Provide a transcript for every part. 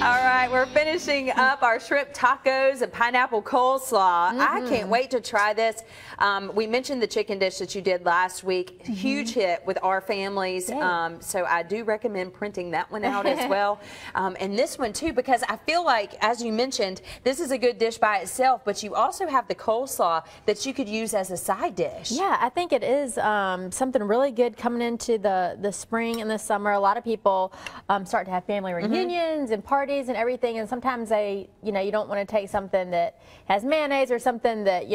All right, we're finishing up our shrimp tacos and pineapple coleslaw. I can't wait to try this. We mentioned the chicken dish that you did last week. Huge hit with our families. So I do recommend printing that one out as well. And this one too, because I feel like, as you mentioned, this is a good dish by itself, but you also have the coleslaw that you could use as a side dish. Yeah, I think it is something really good coming into the spring and the summer. A lot of people start to have family reunions and parties and everything, and sometimes they, you don't want to take something that has mayonnaise or something that,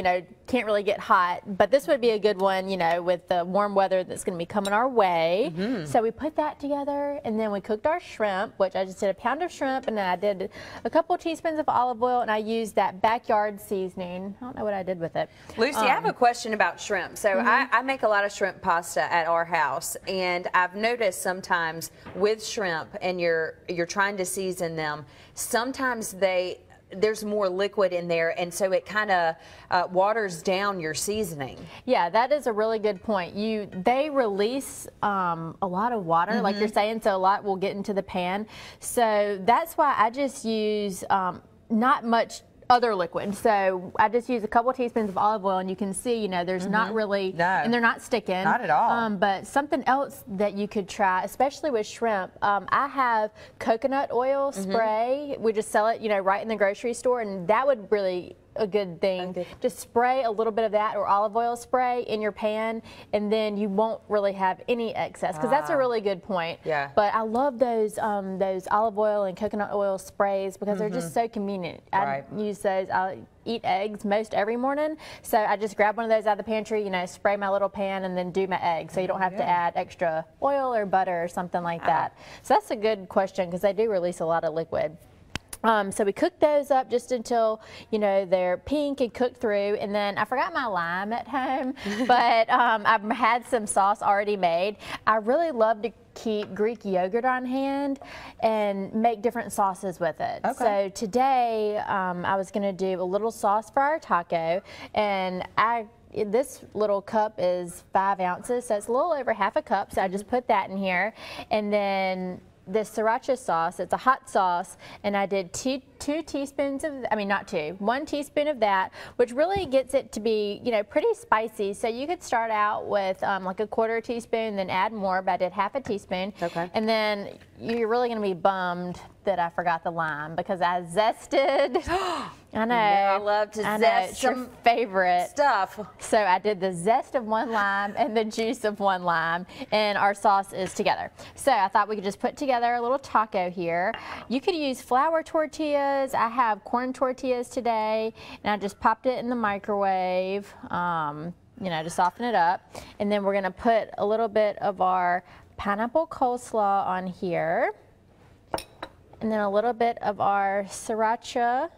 can't really get hot, but this would be a good one, with the warm weather that's going to be coming our way. So we put that together, and then we cooked our shrimp, which I just did a pound of shrimp, and then I did a couple of teaspoons of olive oil, and I used that backyard seasoning. I don't know what I did with it. Lucy, I have a question about shrimp. So I make a lot of shrimp pasta at our house, and I've noticed sometimes with shrimp, and you're trying to season them, sometimes there's more liquid in there, and so it kind of waters down your seasoning. Yeah, that is a really good point. They release a lot of water, like you're saying, so a lot will get into the pan. So that's why I just use not much other liquid. So I just use a couple of teaspoons of olive oil, and you can see, there's not really, and they're not sticking. Not at all. But something else that you could try, especially with shrimp, I have coconut oil spray. We just sell it, right in the grocery store, and that would really a good thing. Just spray a little bit of that or olive oil spray in your pan, and then you won't really have any excess, because that's a really good point. Yeah. But I love those olive oil and coconut oil sprays because they're just so convenient. I use those. I eat eggs most every morning, so I just grab one of those out of the pantry, spray my little pan, and then do my eggs, so you don't have to add extra oil or butter or something like that. So that's a good question, because they do release a lot of liquid. So we cooked those up just until, they're pink and cooked through, and then I forgot my lime at home, but I've had some sauce already made. I really love to keep Greek yogurt on hand and make different sauces with it. So today I was going to do a little sauce for our taco, and this little cup is 5 ounces, so it's a little over half a cup, so I just put that in here. And then this sriracha sauce, it's a hot sauce, and I did 2 teaspoons of, one teaspoon of that, which really gets it to be, pretty spicy. So you could start out with like a 1/4 teaspoon, then add more, but I did half a teaspoon. And then you're really going to be bummed that I forgot the lime, because I zested. I know. I love to zest some your favorite stuff. So I did the zest of 1 lime and the juice of 1 lime, and our sauce is together. So I thought we could just put together a little taco here. You could use flour tortillas. I have corn tortillas today, and I just popped it in the microwave, to soften it up. And then we're going to put a little bit of our pineapple coleslaw on here, and then a little bit of our sriracha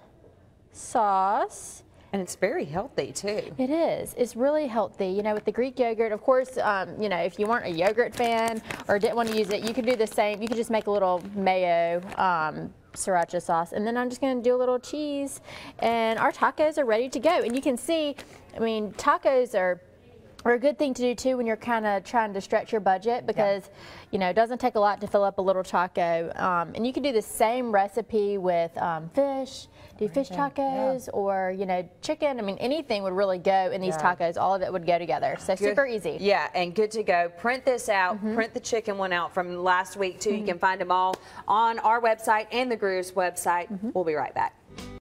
sauce. And it's very healthy too. It is. It's really healthy. With the Greek yogurt, of course, if you weren't a yogurt fan or didn't want to use it, you could do the same. You could just make a little mayo sriracha sauce, and then I'm just going to do a little cheese, and our tacos are ready to go. And you can see, tacos are a good thing to do too when you're kind of trying to stretch your budget, because it doesn't take a lot to fill up a little taco. And you can do the same recipe with fish, do fish tacos, or chicken. Anything would really go in these tacos. All of it would go together. So super easy. Yeah, and good to go. Print this out. Print the chicken one out from last week too. You can find them all on our website and the Greer's website. We'll be right back.